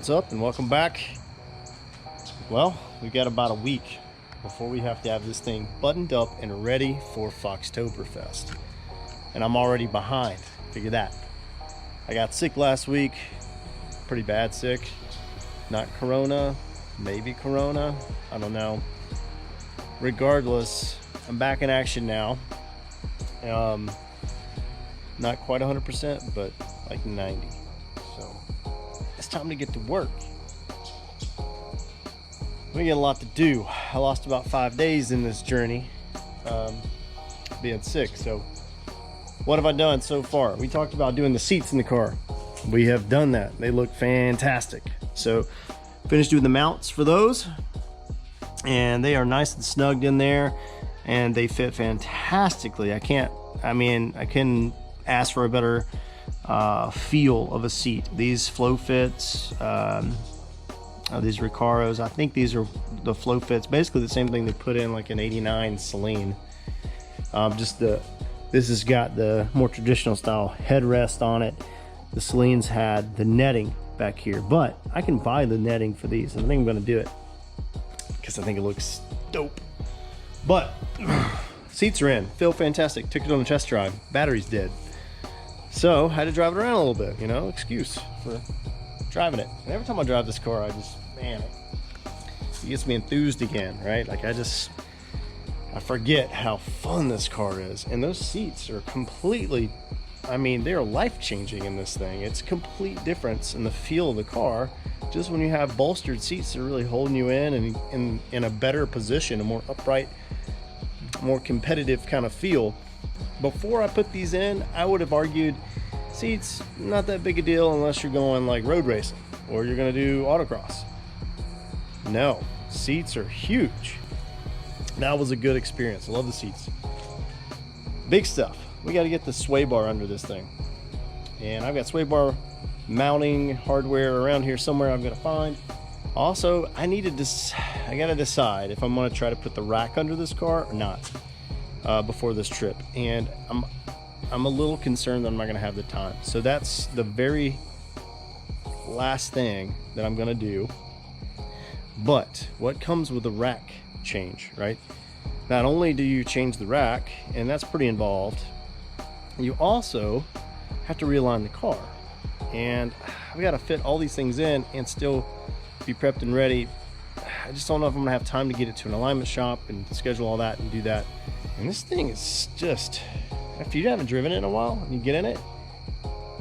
What's up and welcome back. Well, we've got about a week before we have to have this thing buttoned up and ready for Foxtoberfest. And I'm already behind. Figure that. I got sick last week. Pretty bad sick. Not corona, maybe corona. I don't know. Regardless, I'm back in action now. Not quite 100%, but like 90. So it's time to get to work. We got a lot to do. I lost about 5 days in this journey, being sick. So what have I done so far? We talked about doing the seats in the car. We have done that. They look fantastic. So finished doing the mounts for those, and they are nice and snugged in there, and they fit fantastically. I couldn't ask for a better feel of a seat. These flow fits, these Recaros, I think these are the flow fits, basically the same thing they put in like an 89 Celine. This has got the more traditional style headrest on it. The Celines had the netting back here, but I can buy the netting for these, and I think I'm going to do it because I think it looks dope. But seats are in, feel fantastic. Took it on a test drive, battery's dead, so I had to drive it around a little bit, excuse for driving it. And every time I drive this car, it gets me enthused again, right? Like I forget how fun this car is. And those seats are completely, they are life-changing in this thing. It's a complete difference in the feel of the car just when you have bolstered seats that are really holding you in and in a better position, a more upright, more competitive kind of feel. Before I put these in, I would have argued seats, not that big a deal unless you're going like road racing or you're going to do autocross. No, seats are huge. That was a good experience. I love the seats. Big stuff. We got to get the sway bar under this thing. And I've got sway bar mounting hardware around here somewhere I'm going to find. Also, I got to decide if I'm going to try to put the rack under this car or not before this trip. And I'm a little concerned that I'm not going to have the time. So that's the very last thing that I'm going to do. But what comes with the rack change, right? Not only do you change the rack, and that's pretty involved, you also have to realign the car. And I've got to fit all these things in and still be prepped and ready. I just don't know if I'm going to have time to get it to an alignment shop and schedule all that and do that. And this thing is just, after you haven't driven it in a while and you get in it,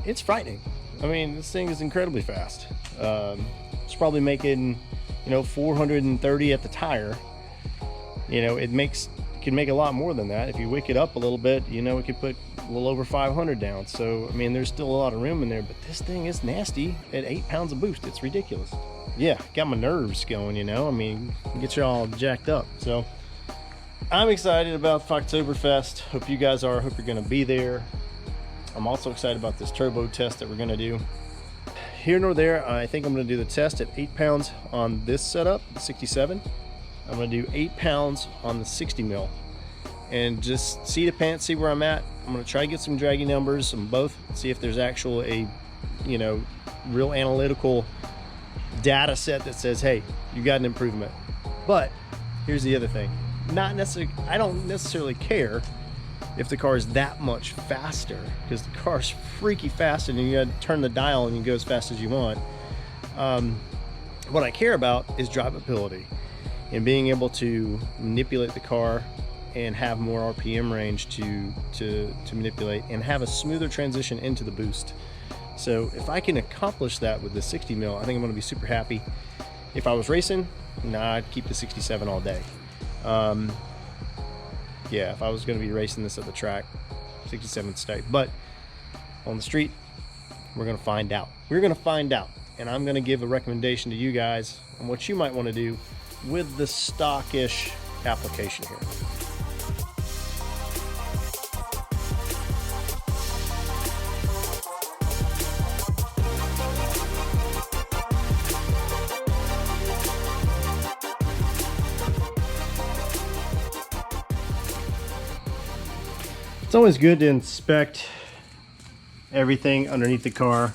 it's frightening. This thing is incredibly fast. It's probably making 430 at the tire. It can make a lot more than that. If you wick it up a little bit, it could put a little over 500 down. So there's still a lot of room in there, but this thing is nasty at 8 pounds of boost. It's ridiculous. Yeah, got my nerves going, get you all jacked up. So I'm excited about Foxtoberfest. Hope you guys are. Hope you're going to be there. I'm also excited about this turbo test that we're going to do. Here nor there, I think I'm going to do the test at 8 pounds on this setup, the 67. I'm going to do 8 pounds on the 60 mil and just see the pants, see where I'm at. I'm going to try to get some draggy numbers on both, see if there's actual real analytical data set that says, hey, you got an improvement. But here's the other thing. I don't necessarily care if the car is that much faster, because the car's freaky fast and you got to turn the dial and you go as fast as you want. What I care about is drivability and being able to manipulate the car and have more RPM range to manipulate and have a smoother transition into the boost. So if I can accomplish that with the 60 mil, I think I'm going to be super happy. If I was racing, I'd keep the 67 all day. Yeah, if I was going to be racing this at the track, 67 state. But on the street, we're going to find out. We're going to find out. And I'm going to give a recommendation to you guys on what you might want to do with the stockish application here. It's always good to inspect everything underneath the car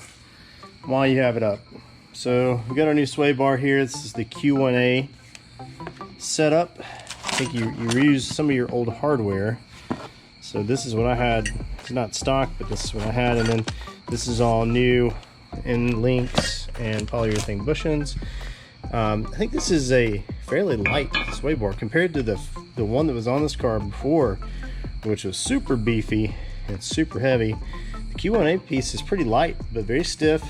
while you have it up. So we got our new sway bar here. This is the Q1A setup. I think you reuse some of your old hardware. So this is what I had. It's not stock, but this is what I had. And then this is all new in links and polyurethane bushings. I think this is a fairly light sway bar compared to the one that was on this car before, which was super beefy and super heavy. The Q1A piece is pretty light, but very stiff.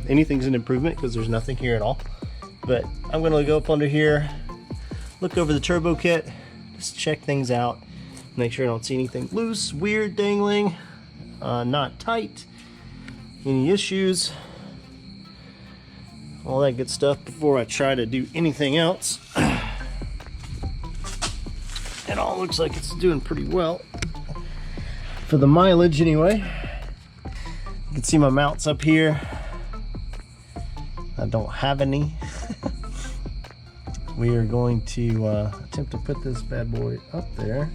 Anything's an improvement because there's nothing here at all. But I'm gonna go up under here, look over the turbo kit, just check things out, make sure I don't see anything loose, weird, dangling, not tight, any issues, all that good stuff before I try to do anything else. It all looks like it's doing pretty well for the mileage anyway. You can see my mounts up here. I don't have any. We are going to attempt to put this bad boy up there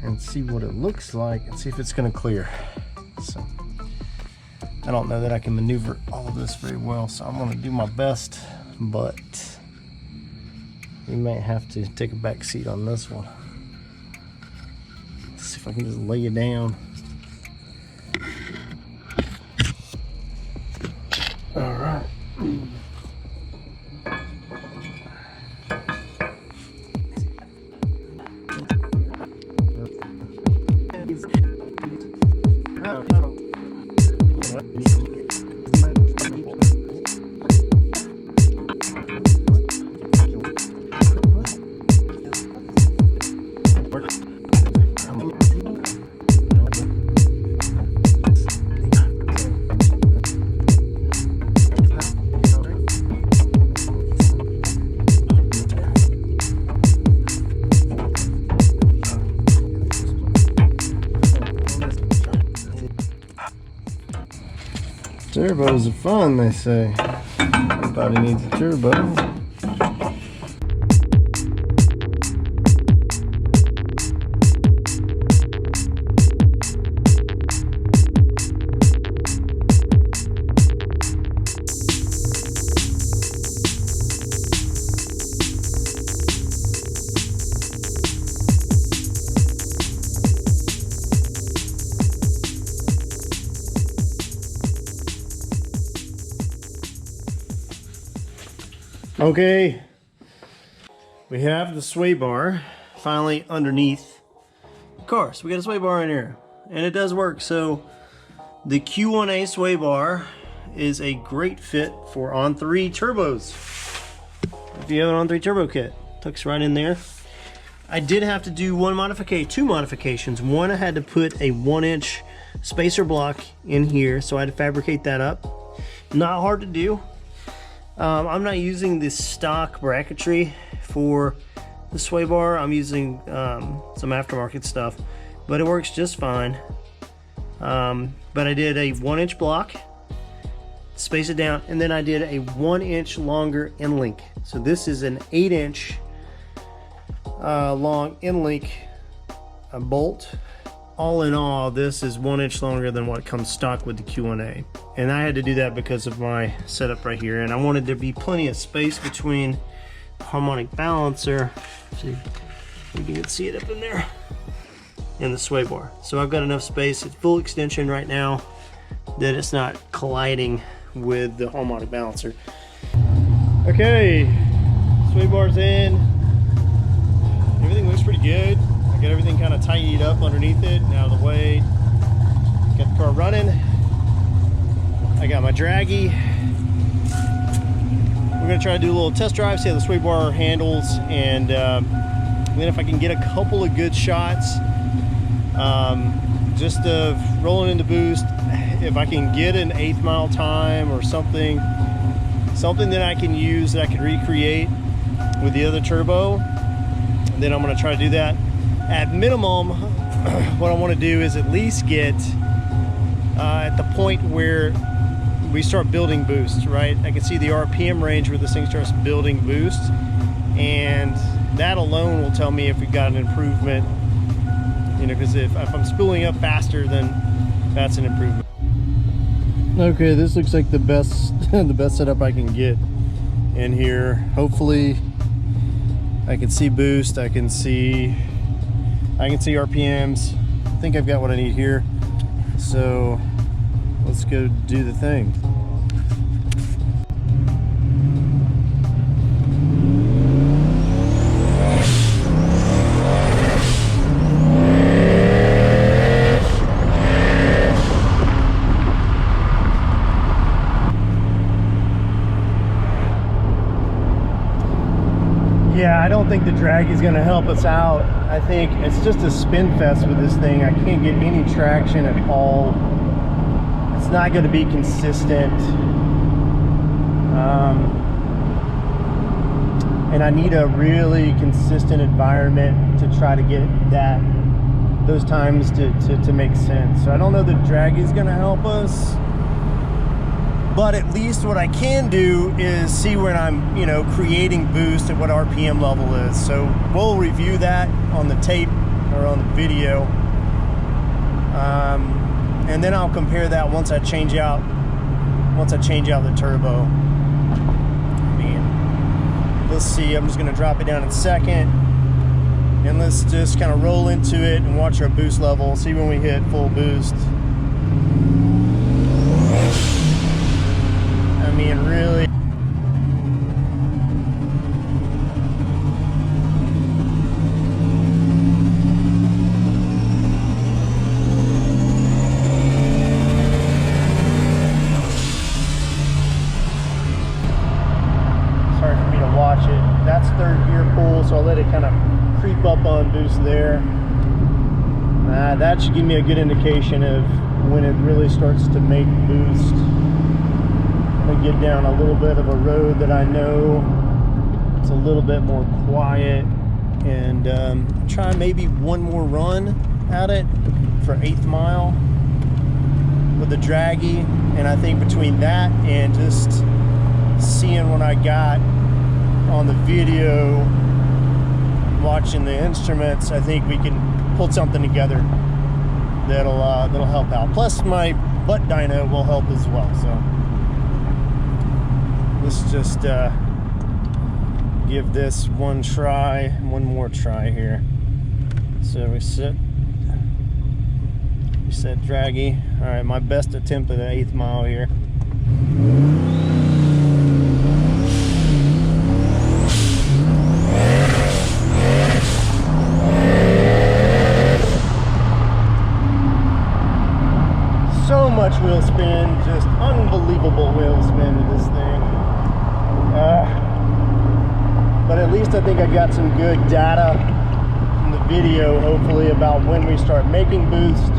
and see what it looks like and see if it's going to clear. So I don't know that I can maneuver all of this very well, so I'm going to do my best, but we might have to take a back seat on this one. Let's see if I can just lay it down. All right. Turbos are fun, they say. Everybody needs a turbo. Okay, we have the sway bar finally underneath the car. So we got a sway bar in here, and it does work. So the Q1A sway bar is a great fit for on3 turbos. If you have an on3 turbo kit, tucks right in there. I did have to do two modifications. One, I had to put a 1-inch spacer block in here, so I had to fabricate that up. Not hard to do. I'm not using this stock bracketry for the sway bar. I'm using some aftermarket stuff, but it works just fine. But I did a 1-inch block, space it down, and then I did a 1-inch longer end link. So this is an 8-inch long end link bolt. All in all, this is 1 inch longer than what comes stock with the Q1A. And I had to do that because of my setup right here. And I wanted there to be plenty of space between the harmonic balancer, see if you can see it up in there, and the sway bar. So I've got enough space at full extension right now that it's not colliding with the harmonic balancer. Okay, sway bar's in. Everything looks pretty good. I got everything kind of tidied up underneath it and out of the way. Got the car running. I got my draggy. We're gonna try to do a little test drive, see how the sway bar handles, and then if I can get a couple of good shots, just of rolling into boost, if I can get an 1/8 mile time or something that I can use, that I can recreate with the other turbo, then I'm gonna try to do that. At minimum, what I want to do is at least get at the point where we start building boosts, right? I can see the RPM range where this thing starts building boosts, and that alone will tell me if we've got an improvement, you know, because if I'm spooling up faster, then that's an improvement. Okay, this looks like the best the best setup I can get in here. Hopefully I can see boost, I can see RPMs. I think I've got what I need here. So let's go do the thing. Yeah, I don't think the drag is going to help us out. I think it's just a spin fest with this thing. I can't get any traction at all. It's not going to be consistent. And I need a really consistent environment to try to get those times to make sense. So I don't know the drag is going to help us. But at least what I can do is see when I'm, you know, creating boost at what RPM level is. So we'll review that on the tape or on the video. And then I'll compare that once I change out the turbo. I mean, let's see, I'm just gonna drop it down in second. And let's just kind of roll into it and watch our boost level, see when we hit full boost. I mean, really. Sorry for me to watch it. That's third gear pull, so I'll let it kind of creep up on boost there. That should give me a good indication of when it really starts to make boost. I get down a little bit of a road that I know it's a little bit more quiet, and try maybe one more run at it for 8th mile with the draggy. And I think between that and just seeing what I got on the video, watching the instruments, I think we can pull something together that'll help out. Plus my butt dyno will help as well. So let's just give this one more try here. So we set draggy. All right, my best attempt at the 8th mile here. So much wheel spin, just unbelievable wheel spin with this thing. But at least I think I got some good data from the video, hopefully, about when we start making boost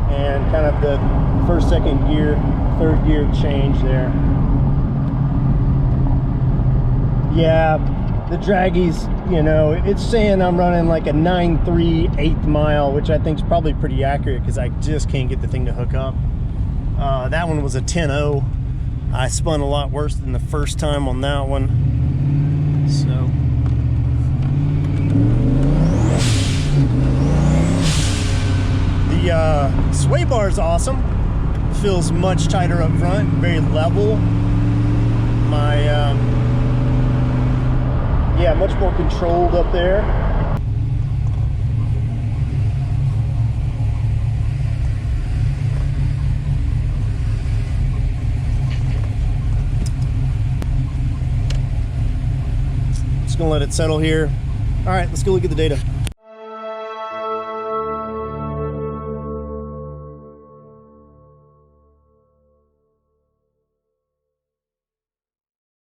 and kind of the first, second gear, third gear change there. Yeah, the draggies, you know, it's saying I'm running like a 9.3 8th mile, which I think is probably pretty accurate because I just can't get the thing to hook up. That one was a 10.0. I spun a lot worse than the first time on that one. So the sway bar is awesome. Feels much tighter up front, very level. My yeah, much more controlled up there. Just gonna let it settle here. All right, let's go look at the data.